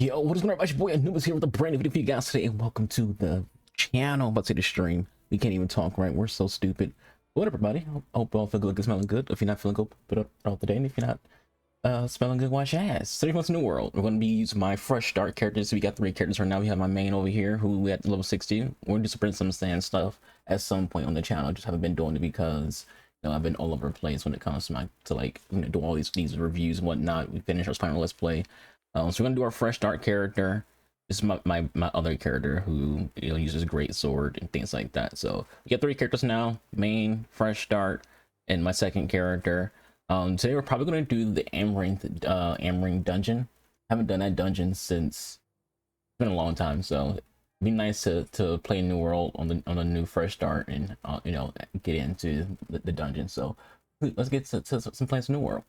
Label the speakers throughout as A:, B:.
A: Yo, what is going on? It's your boy Anubis here with a brand new video for you guys today, and welcome to the channel. I'm about to say the stream. We can't even talk, right? We're so stupid. What up, everybody? Hope you all feel good, good, smelling good. If you're not feeling good, put up all the day. And if you're not smelling good, wash your ass. 3 months new world. We're going to be using my fresh start characters. So we got 3 characters right now. We have my main over here, who we at level 60. We're going to sprint some sand stuff at some point on the channel. I just haven't been doing it because I've been all over the place when it comes to like do all these reviews and whatnot. We finished our final let's play. So we're gonna do our fresh start character. This is my other character who uses great sword and things like that. So we got 3 characters now: main, fresh start, and my second character. Today we're probably gonna do the Amrine dungeon. Haven't done that dungeon since it's been a long time, so it'd be nice to play a new world on the new fresh start and get into the dungeon. So let's get to some playing new world.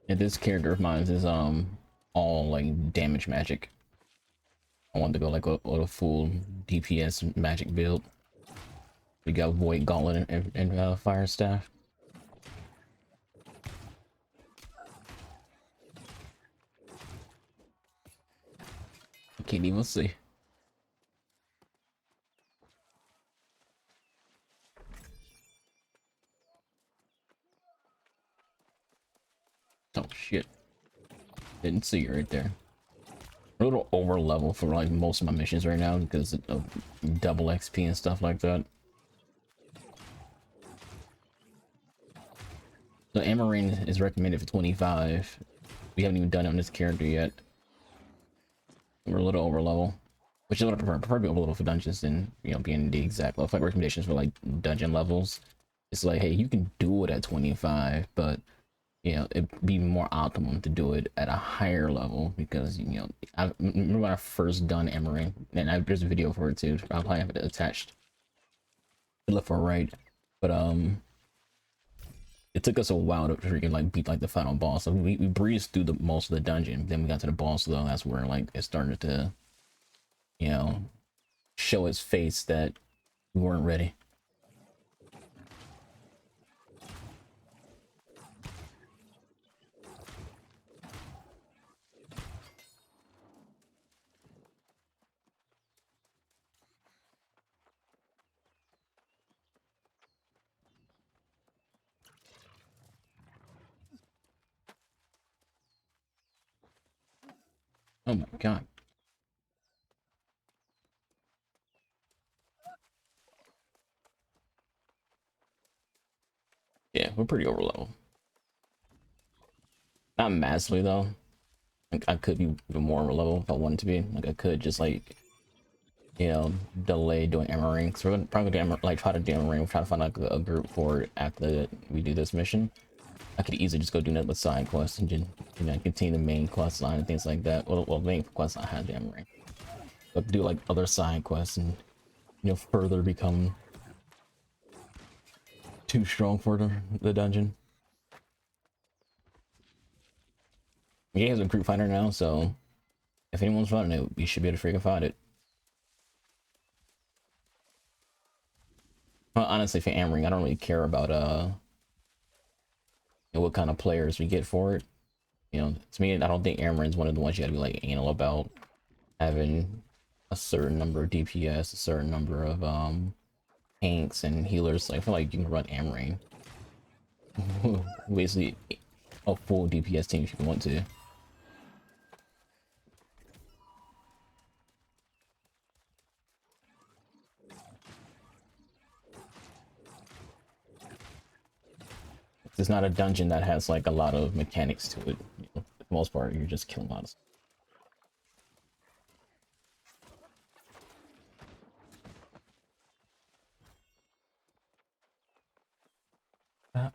A: Yeah, this character of mine is all like damage magic. I want to go like a full DPS magic build. We got Void Gauntlet and Fire Staff. I can't even see. Oh shit. Didn't see you right there. A little over level for like most of my missions right now because of double XP and stuff like that. So Amrine is recommended for 25. We haven't even done it on this character yet. We're a little over level, which is what I prefer. I prefer to be over level for dungeons than being the exact level. Like recommendations for like dungeon levels, it's like, hey, you can do it at 25, but it'd be more optimum to do it at a higher level because I remember when I first done Amrine, and there's a video for it too. I'll probably have it attached to left or right, but it took us a while to freaking like beat like the final boss. So we breezed through the most of the dungeon. Then we got to the boss though. That's where like it started to show its face that we weren't ready. Oh my god. Yeah, we're pretty over level. Not massively though. Like I could be even more over level if I wanted to be. Like I could just like delay doing Amrine. Because we're probably gonna try to do Amrine. We'll try to find like a group for it after we do this mission. I could easily just go do another side quest and just continue the main quest line and things like that. Well, main quest line has the Amrine. But do like other side quests and further become too strong for the dungeon. The game has a group finder now, so if anyone's running it, you should be able to freaking find it. Well, honestly, for Amrine, I don't really care about what kind of players we get for it. To me, I don't think Amrine's one of the ones you gotta be like anal about having a certain number of DPS, a certain number of tanks and healers. Like, I feel like you can run Amrine basically a full DPS team if you want to. It's not a dungeon that has like a lot of mechanics to it. For the most part, you're just killing lots. I've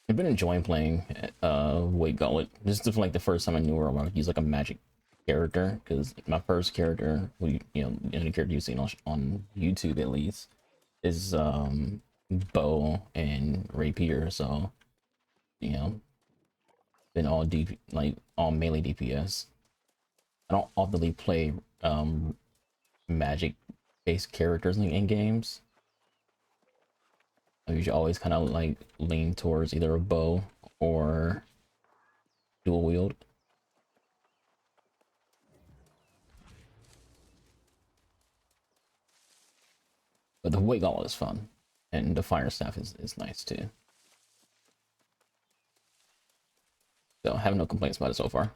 A: been enjoying playing Void Gauntlet. This is like the first time I knew where I would use like a magic character, because my first character, the character you've seen on YouTube at least, is bow and rapier. So been all all melee DPS. I don't often play magic based characters in games. You should always kind of like lean towards either a bow or dual wield. But the weight gauntlet is fun, and the fire staff is nice too. So I have no complaints about it so far.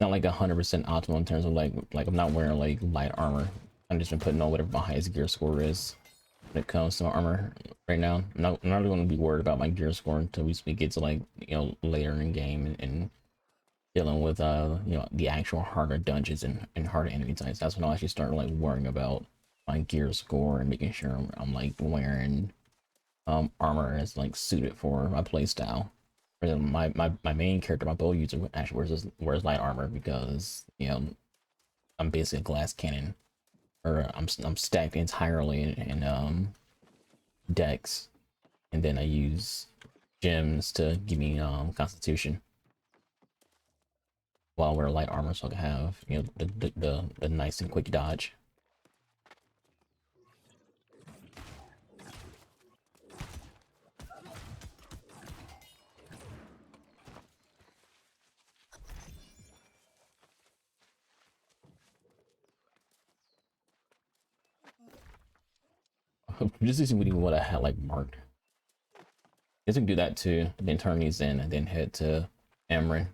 A: Not like 100% optimal in terms of like I'm not wearing like light armor. I'm just been putting on whatever my highest gear score is when it comes to my armor right now. I'm not really going to be worried about my gear score until we get to like, you know, later in game and dealing with you know, the actual harder dungeons and harder enemy types. That's when I'll actually start like worrying about my gear score and making sure I'm like wearing armor is like suited for my playstyle. My main character, my bow user, actually wears light armor because, you know, I'm basically a glass cannon, or I'm stacked entirely in dex, and then I use gems to give me constitution while I wear light armor, so I can have, you know, the nice and quick dodge. Just see what I had like marked. Guess we can do that too, and then turn these in and then head to Amrine.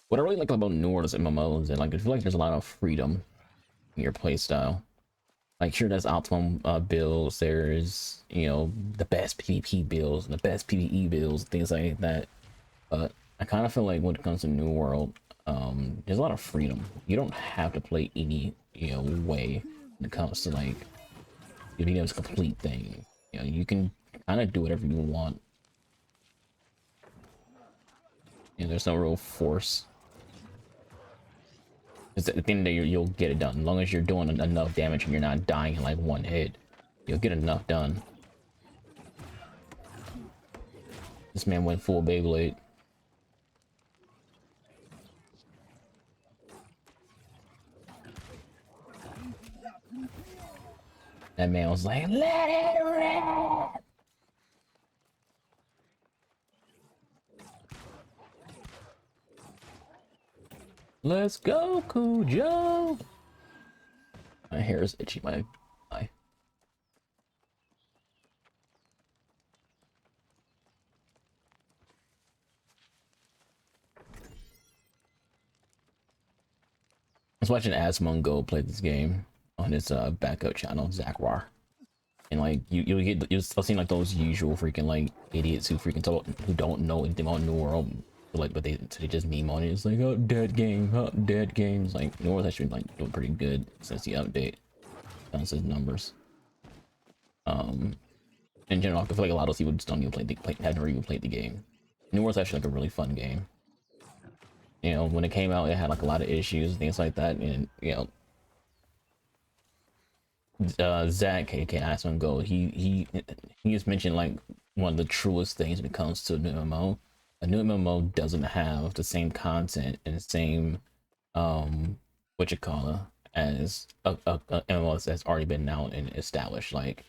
A: What I really like about New Orleans MMOs is that, like, I feel like there's a lot of freedom in your playstyle. Like, sure, there's optimum builds, there's, you know, the best PvP builds, and the best PvE builds, things like that. But I kind of feel like when it comes to New World, there's a lot of freedom. You don't have to play any, you know, way when it comes to like being able to complete thing. You know, you can kind of do whatever you want. You know, there's no real force. Because at the end of the day, you'll get it done. As long as you're doing enough damage and you're not dying in like one hit, you'll get enough done. This man went full Beyblade. That man was like, let it rip! Let's go, Cujo! My hair is itchy, my eye. I was watching Asmongo play this game on his backup channel, Zachwar. And like you'll seem like those usual freaking like idiots who don't know anything about New World, but they just meme on it. It's like, oh, dead game, oh, dead games. Like New World's actually like doing pretty good since the update. That's his numbers. In general, I feel like a lot of those people just don't even have never even played the game. New World's actually like a really fun game. You know, when it came out, it had like a lot of issues and things like that, and you know, Zach, aka Aspen Go, he has mentioned like one of the truest things when it comes to a new MMO. A new MMO doesn't have the same content and the same what you call it as a MMO that's already been out and established. Like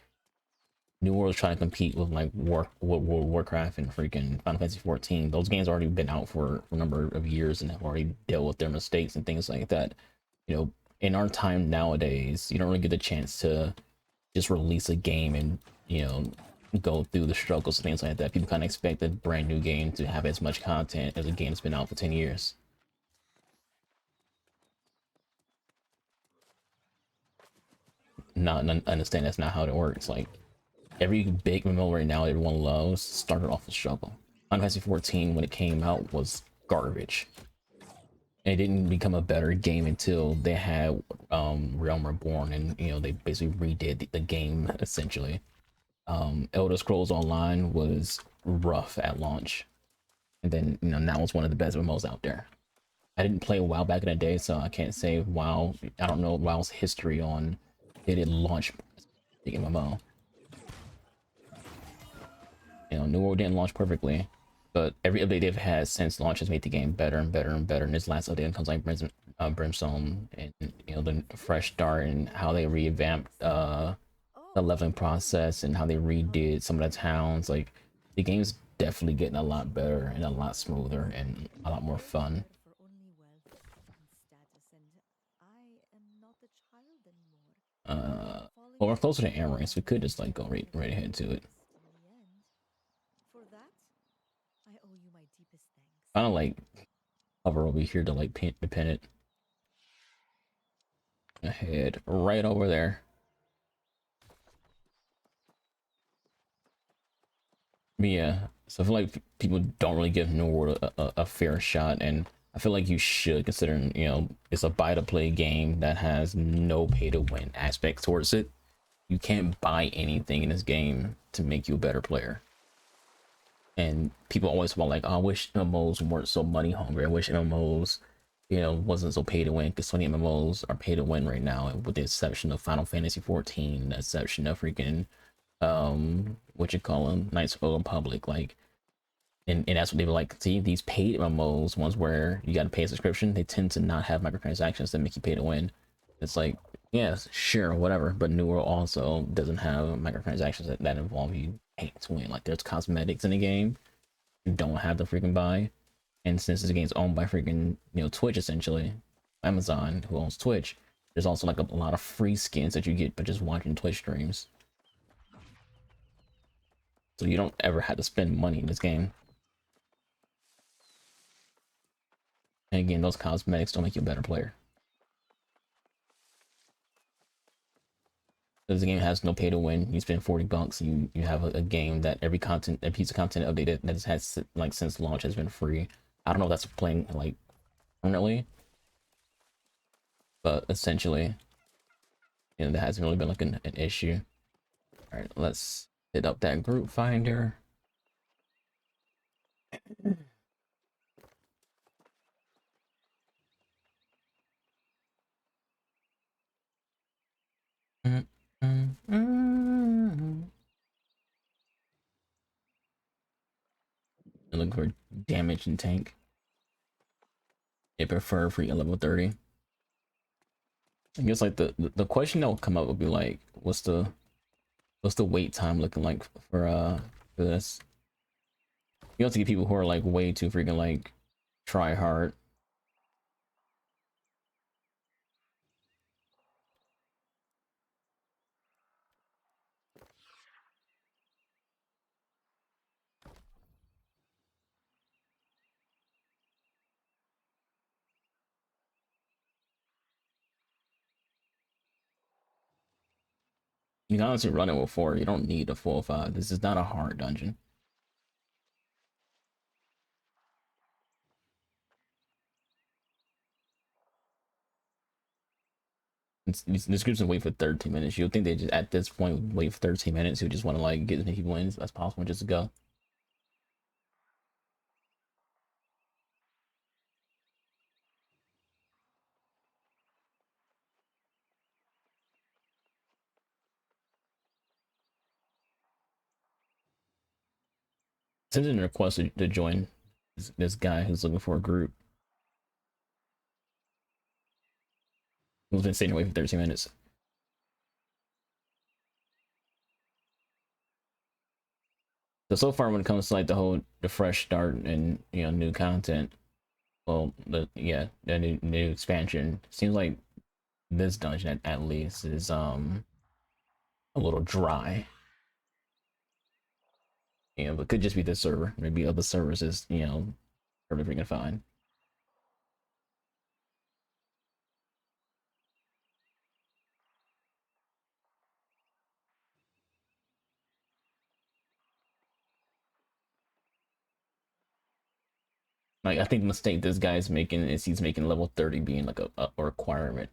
A: New World's trying to compete with like Warcraft and freaking Final Fantasy 14. Those games already been out for a number of years and have already dealt with their mistakes and things like that. You know, in our time nowadays, you don't really get the chance to just release a game and, you know, go through the struggles and things like that. People kind of expect a brand new game to have as much content as a game that's been out for 10 years. Not understand that's not how it works. Like every big MMO right now everyone loves started off with struggle. Final Fantasy 14 when it came out was garbage. It didn't become a better game until they had Realm Reborn, and you know they basically redid the game essentially. Elder Scrolls Online was rough at launch, and then you know now it's one of the best MMOs out there. I didn't play WoW back in the day, so I can't say WoW. I don't know WoW's history on did it launch big MMO. You know, New World didn't launch perfectly, but every update they've had since launch has made the game better and better and better. And this last update comes like Brimstone and you know the fresh start and how they revamped the leveling process and how they redid some of the towns. Like the game's definitely getting a lot better and a lot smoother and a lot more fun. Uh, well, we're closer to Amrine, so we could just like go right ahead to it. Kind of like hover over here to like pin it ahead right over there. But yeah, so I feel like people don't really give New World a fair shot, and I feel like you should, considering you know it's a buy to play game that has no pay to win aspect towards it. You can't buy anything in this game to make you a better player. And people always want like, oh, I wish MMOs weren't so money hungry. I wish MMOs, you know, wasn't so pay to win, because so many MMOs are pay to win right now, with the exception of Final Fantasy 14, the exception of freaking what you call them, Knights of the Old Republic. Like, and that's what they were like. See, these paid MMOs, ones where you got to pay a subscription, they tend to not have microtransactions that make you pay to win. It's like, yes, sure, whatever, but New World also doesn't have microtransactions that involve you paying to win. Like, there's cosmetics in the game you don't have to freaking buy, and since this game's owned by freaking, you know, Twitch, essentially Amazon, who owns Twitch, there's also like a lot of free skins that you get by just watching Twitch streams. So you don't ever have to spend money in this game. And again, those cosmetics don't make you a better player. Because the game has no pay to win. You spend $40, you have a game that every piece of content updated that has had like since launch has been free. I don't know if that's playing like permanently, but essentially, you know, that hasn't really been like an issue. All right, let's hit up that group finder. Look for damage and tank. They prefer free at level 30. I guess like the question that will come up would be like, what's the wait time looking like for this? You have to get people who are like way too freaking like try hard. You can honestly run it with 4. You don't need a full 5. This is not a hard dungeon. This group's gonna wait for 13 minutes. You'll think they just at this point wait for 13 minutes. Who just want to like get as many people in as possible just to go. Send in a request to join this guy who's looking for a group. Who's been sitting away for 13 minutes. So far when it comes to like the fresh start and you know new content, well the new expansion seems like this dungeon at least is a little dry. You know, but could just be this server. Maybe other servers is, you know, really freaking fine. Like I think the mistake this guy's making is he's making level 30 being like a requirement.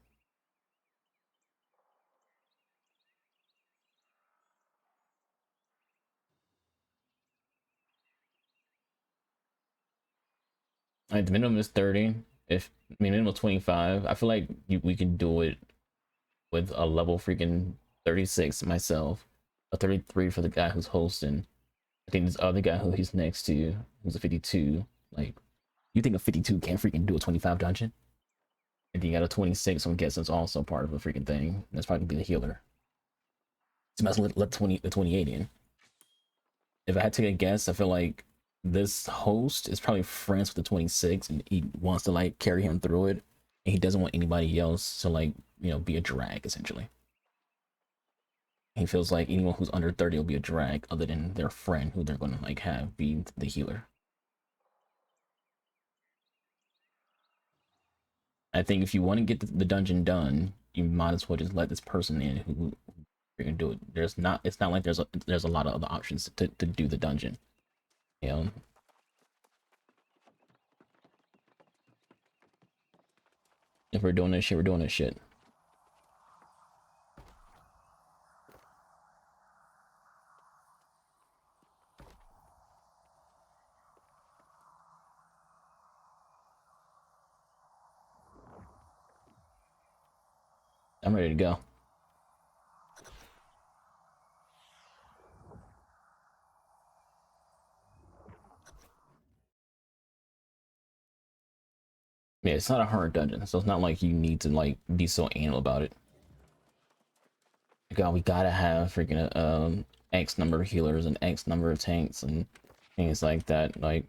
A: Like the minimum is 30. If I mean minimum 25, I feel like we can do it with a level freaking 36 myself, a 33 for the guy who's hosting. I think this other guy who he's next to, who's a 52, like, you think a 52 can't freaking do a 25 dungeon? And then you got a 26, so I'm guessing it's also part of the freaking thing. That's probably gonna be the healer. So might as well let the 28 in. If I had to take a guess, I feel like this host is probably friends with the 26 and he wants to like carry him through it. And he doesn't want anybody else to like, you know, be a drag essentially. He feels like anyone who's under 30 will be a drag other than their friend who they're gonna like have be the healer. I think if you want to get the dungeon done, you might as well just let this person in who you're gonna do it. It's not like there's a lot of other options to do the dungeon. You know? If we're doing this shit, we're doing this shit. I'm ready to go. Yeah, it's not a hard dungeon, so it's not like you need to like be so anal about it. God, we gotta have freaking X number of healers and X number of tanks and things like that. Like,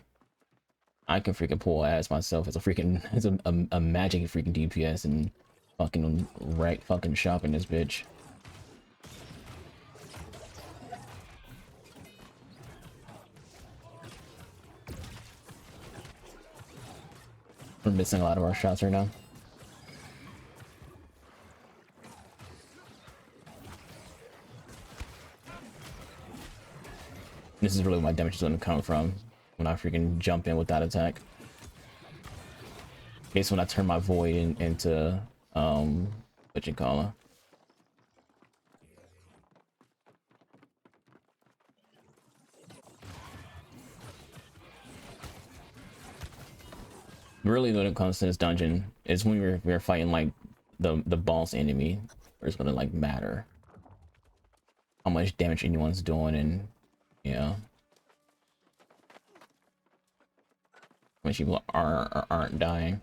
A: I can freaking pull ass myself as a freaking a magic freaking DPS and fucking wreck fucking shop in this bitch. We're missing a lot of our shots right now. This is really where my damage is going to come from when I freaking jump in with that attack. Okay, so when I turn my void into what you call it. Really, when it comes to this dungeon, is when we're fighting like the boss enemy, where it's gonna like matter how much damage anyone's doing, and yeah, how much people aren't dying.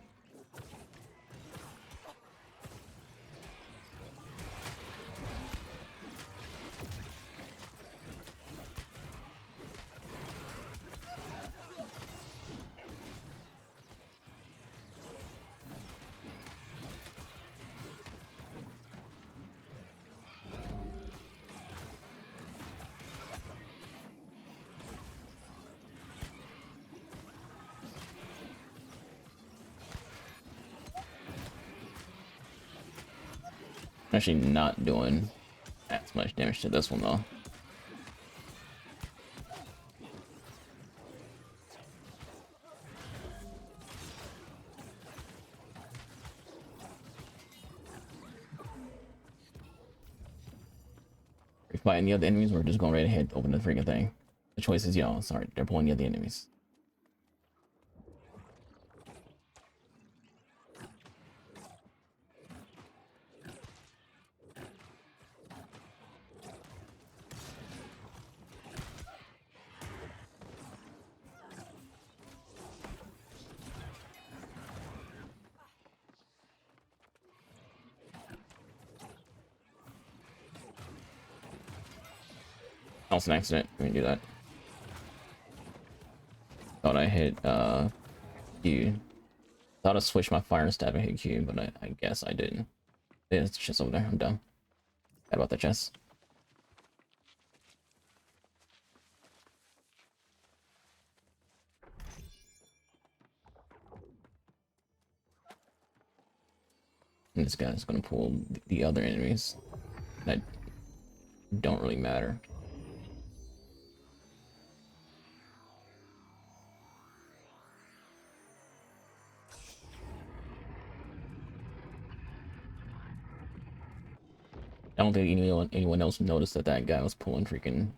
A: I'm actually not doing as much damage to this one though. We're fighting the other enemies, we're just going right ahead, open the freaking thing. The choice is y'all. Sorry, they're pulling the other enemies. That was an accident. Let me do that. Thought I hit Q. Thought I switched my fire stab and hit Q, but I guess I didn't. There's chest over there. I'm done. Forgot about the chest. And this guy's gonna pull the other enemies that don't really matter. I don't think anyone else noticed that that guy was pulling freaking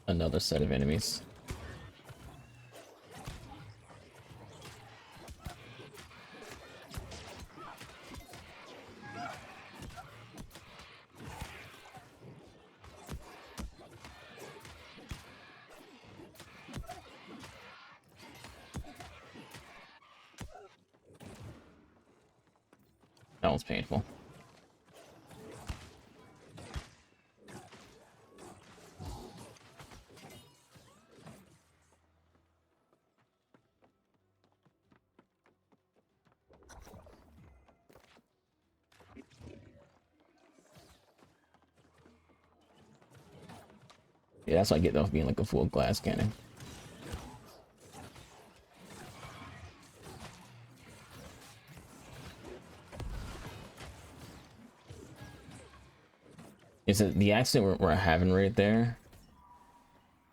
A: another set of enemies. That was painful. Yeah, that's what I get off being like a full glass cannon. Is it the accident we're having right there?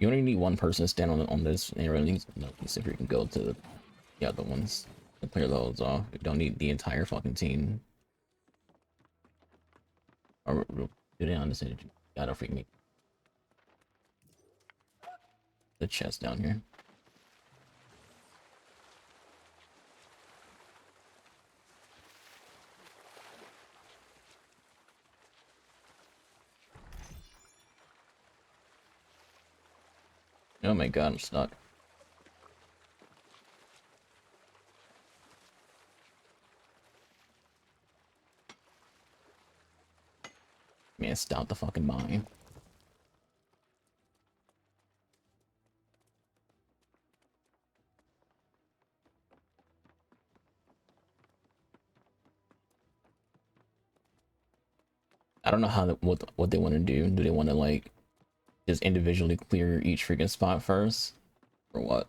A: You only need one person to stand on this, and you really need to know if you can go to the other ones to clear those off. You don't need the entire fucking team. Or do they understand? Gotta freak me. The chest down here. Oh my god, I'm stuck. Man, stop the fucking mine. I don't know how what they want to do. Do they want to like just individually clear each freaking spot first, or what?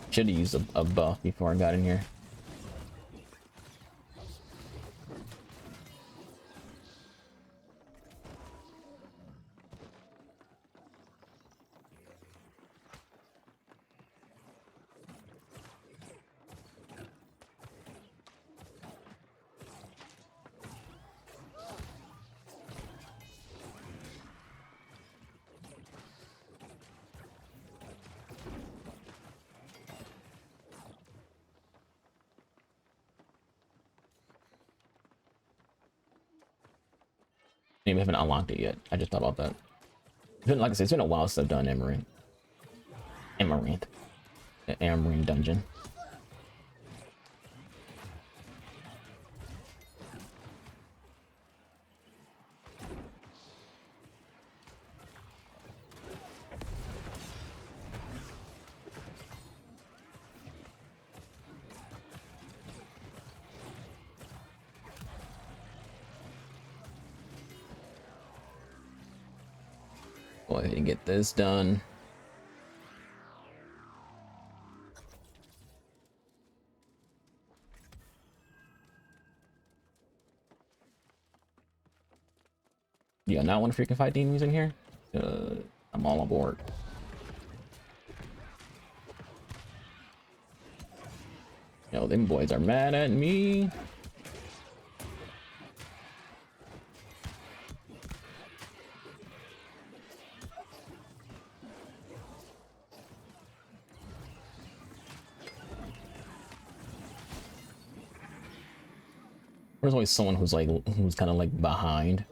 A: Should have used a buff before I got in here. Maybe I haven't unlocked it yet. I just thought about that. It's been, like I said, it's been a while since I've done Amrine. The Amrine dungeon. Go ahead and get this done. Yeah, not want to freaking fight demons in here? I'm all on board. Yo, them boys are mad at me. There's always someone who's kind of like behind.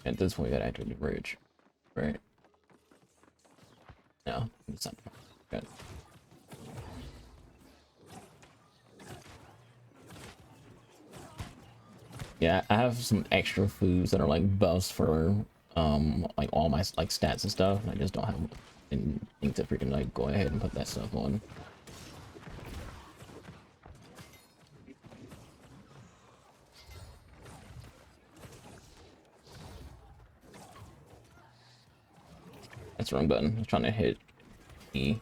A: At this point, we gotta activate the bridge, right? No, it's not. Good. Yeah, I have some extra foods that are like buffs for like all my like stats and stuff. I just don't have anything to freaking like go ahead and put that stuff on. That's the wrong button. I was trying to hit E.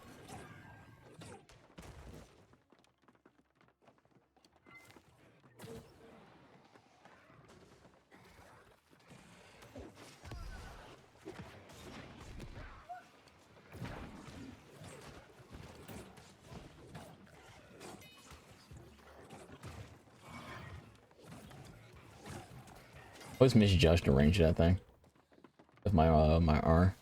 A: Always misjudged the range of that thing with my my R.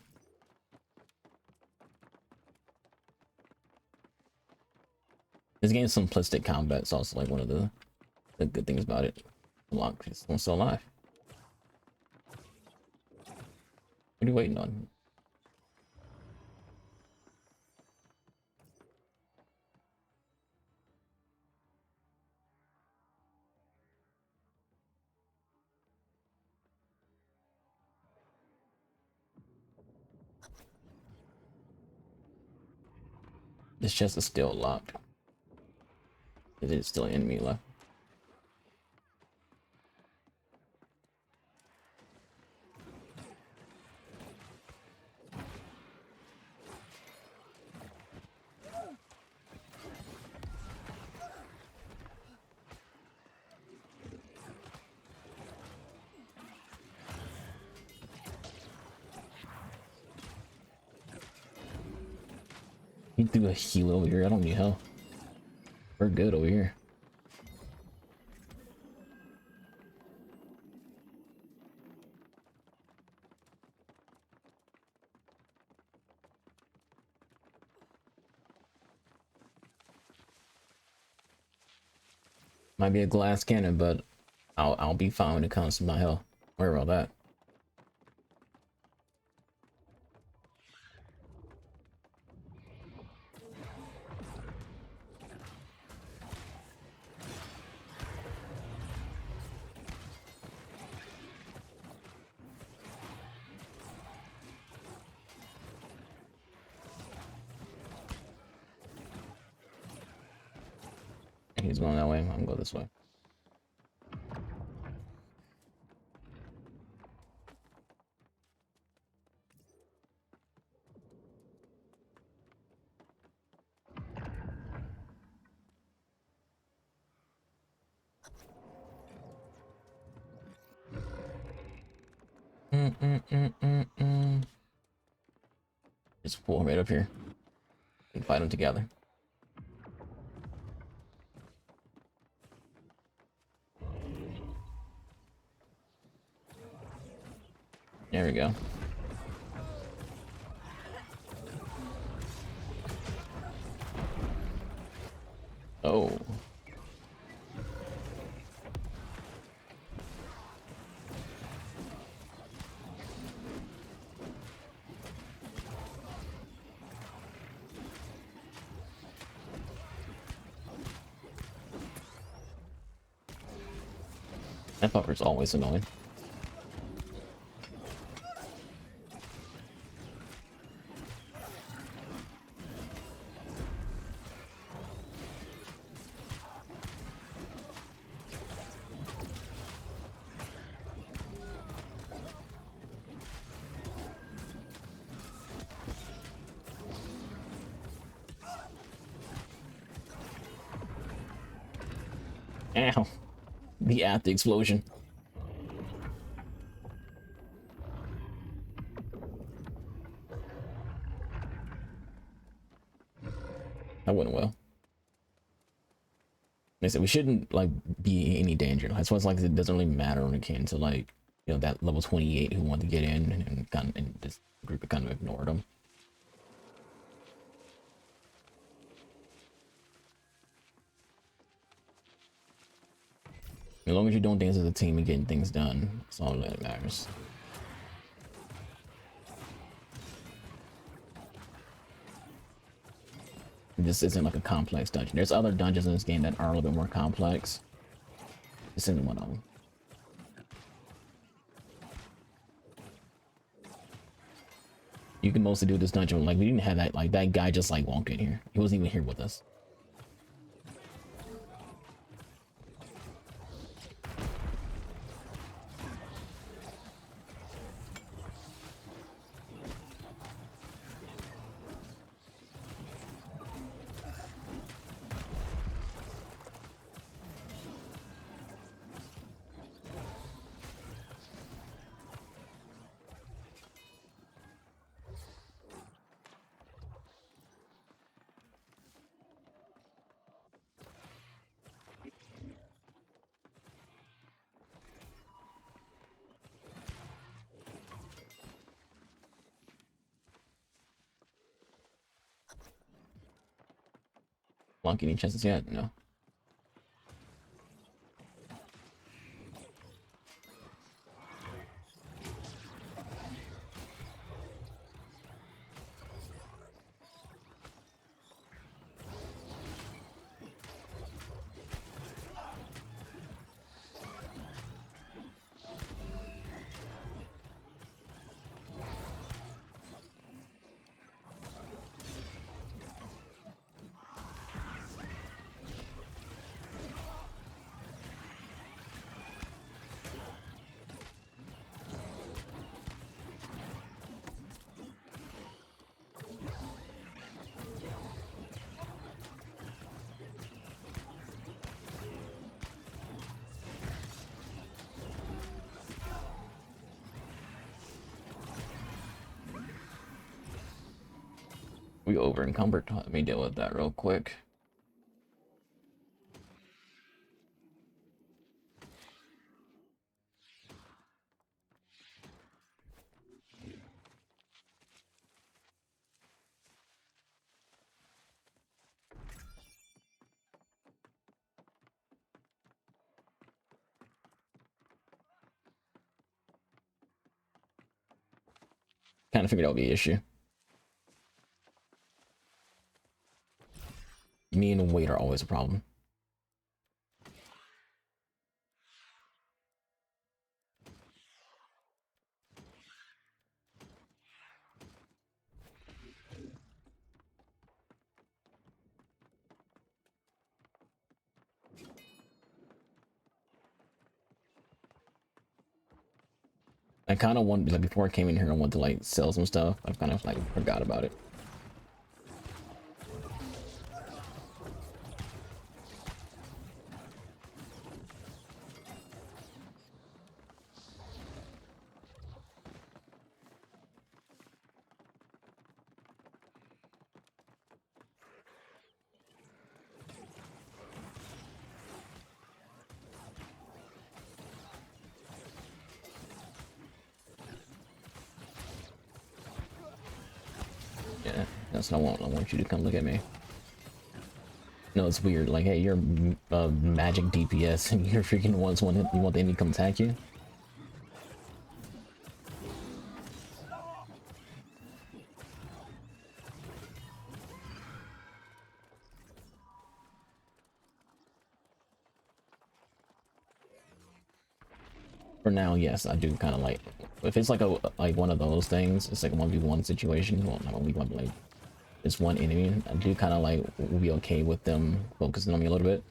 A: This game's simplistic combat is also like one of the good things about it. Locked. It's still alive. What are you waiting on? This chest is still locked. There's still an enemy left. He threw a heal over here. I don't need help. We're good over here. Might be a glass cannon, but I'll be fine when it comes to my health. Worry about that. He's going that way. I'm gonna go this way. Just pull him right up here and fight them together. There we go. Oh. That fucker's always annoying. Ow. The explosion. That went well. Like I said, we shouldn't like be in any danger. That's why it's like it doesn't really matter when it came to like, you know, that level 28 who wanted to get in and kind of, and this group kind of ignored them. As long as you're doing things as a team and getting things done, that's all that matters. This isn't like a complex dungeon. There's other dungeons in this game that are a little bit more complex. This isn't one of them. You can mostly do this dungeon. Like, we didn't have that. Like, that guy just like walked in here. He wasn't even here with us. Won't get any chances yet? No. We over encumbered. Let me deal with that real quick. Kind of figured that would be an issue. Me and weight are always a problem. I kind of wanted, like, before I came in here, I wanted to like sell some stuff. I've kind of like forgot about it. Yeah, that's what I want. I want you to come look at me. No, it's weird. Like, hey, you're magic DPS, and you're freaking the ones want you want the enemy to come attack you. For now, yes, I do kind of like. If it's like one of those things, it's like a 1v1 situation. Well, not 1v1, but like it's one enemy. I do kind of like will be okay with them focusing on me a little bit.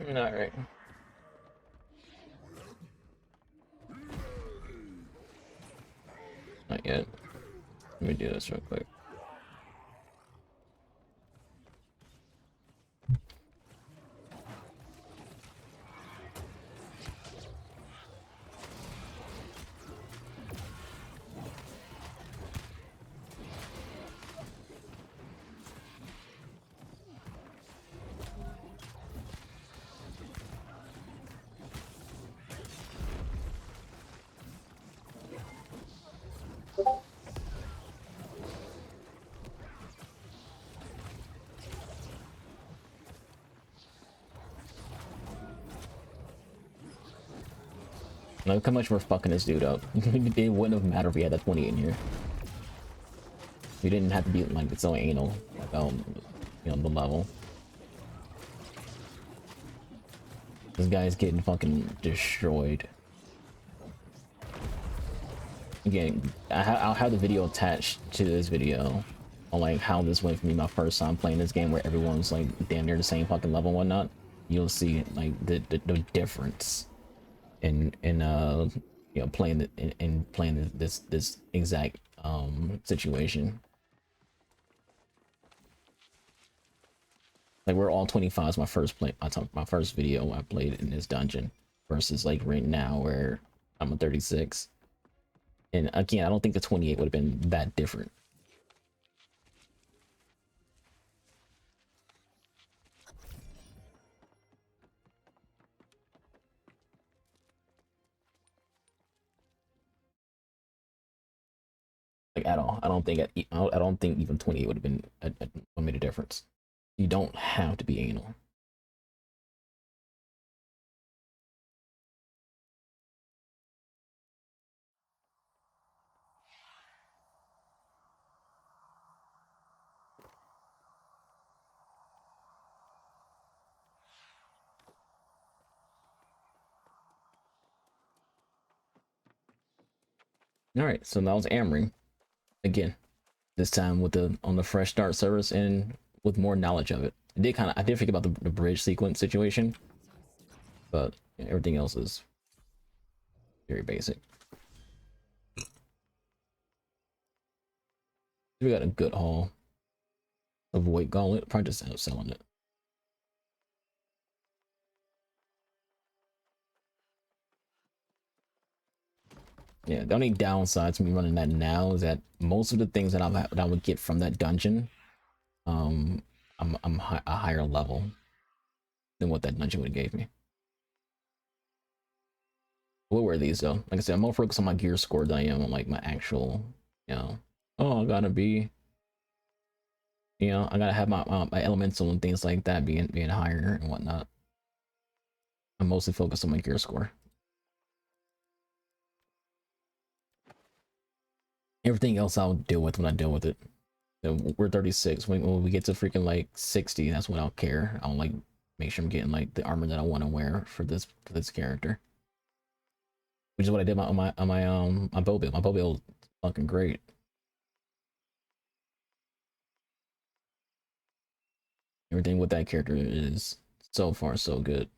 A: All right. Not yet. Let me do this real quick. Look how much we're fucking this dude up. It wouldn't have mattered if we had that 20 in here. We didn't have to be like so anal about, you know, the level. This guy's getting fucking destroyed. Again, I'll have the video attached to this video on like how this went for me my first time playing this game, where everyone's like damn near the same fucking level and whatnot. You'll see like the difference in you know, playing in playing this exact situation. Like, we're all 25s. My first video I played in this dungeon, versus like right now where I'm a 36. And again, I don't think the 28 would have been that different. Like, at all. I don't think even 28 would have been what made a difference. You don't have to be anal. All right, so that was Amrine again. this time with the on the fresh start service and with more knowledge of it. I did think about the bridge sequence situation, but everything else is very basic. We got a good haul of Void Gauntlet. Probably just end up selling it. Yeah, the only downside to me running that now is that most of the things that I would get from that dungeon, I'm a higher level than what that dungeon would have gave me. What were these though? Like I said, I'm more focused on my gear score than I am on like my actual, you know. Oh, I gotta be, you know, I gotta have my elemental and things like that being higher and whatnot. I'm mostly focused on my gear score. Everything else I'll deal with when I deal with it. So we're 36. When we get to freaking like 60, that's when I'll care. I'll like make sure I'm getting like the armor that I want to wear for this character. Which is what I did on my bow build. My bow build is fucking great. Everything with that character is so far so good.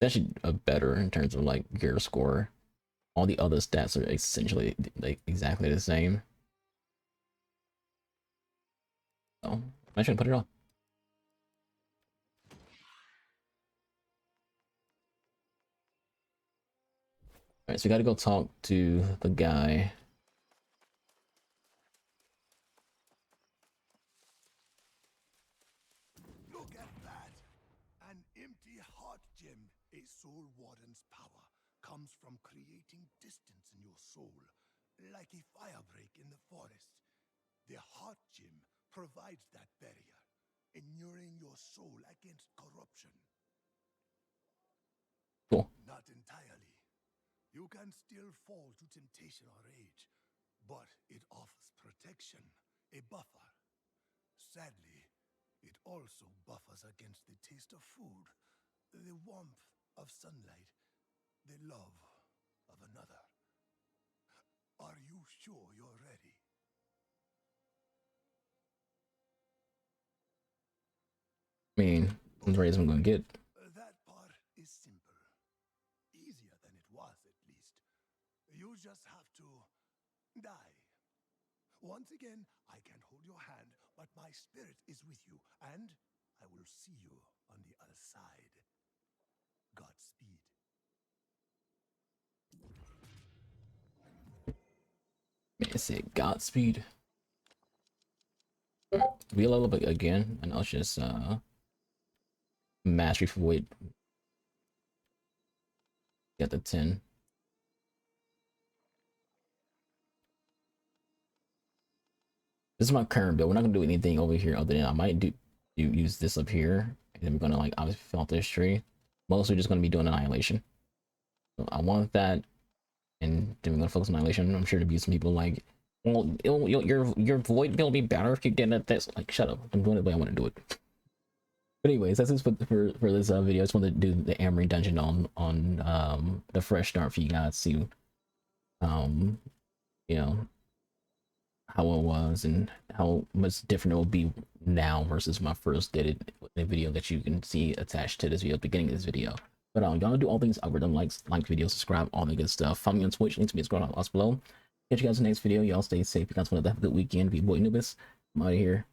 A: It's actually better in terms of like gear score. All the other stats are essentially like exactly the same. So I shouldn't put it on. Alright, so we gotta go talk to the guy.
B: Look at that! An empty heart gem. A soul warden's power comes from creating distance in your soul, like a firebreak in the forest. The heart gem provides that barrier, inuring your soul against corruption.
A: Cool.
B: Not entirely. You can still fall to temptation or rage, but it offers protection, a buffer. Sadly, it also buffers against the taste of food, the warmth of sunlight, the love of another. Are you sure you're ready?
A: I mean, I'm ready as I'm gonna get.
B: That part is simple. Easier than it was, at least. You just have to die. Once again, I can't hold your hand, but my spirit is with you, and I will see you on the other side. Godspeed.
A: Man, it said Godspeed. We a little bit again, and I'll just mastery for weight. Get the 10. This is my current build. We're not gonna do anything over here other than I might use this up here, and then we're gonna like obviously fill out this tree. Mostly just gonna be doing annihilation. So I want that, and then we're gonna focus on annihilation. I'm sure to be some people like, well, your void build will be better if you did it this. Like, shut up. I'm doing it the way I want to do it. But anyways, that's it for this video. I just wanted to do the Amrine dungeon on the fresh start for you guys to see you know how it was and how much different it will be now versus when I first did it in a video that you can see attached to this video at the beginning of this video. But y'all do all things algorithm, like videos, subscribe, all the good stuff. Follow me on Twitch, links to me scrolling down below. Catch you guys in the next video. Y'all stay safe. You guys want to have a good weekend. Be boy Nubis. I'm out of here.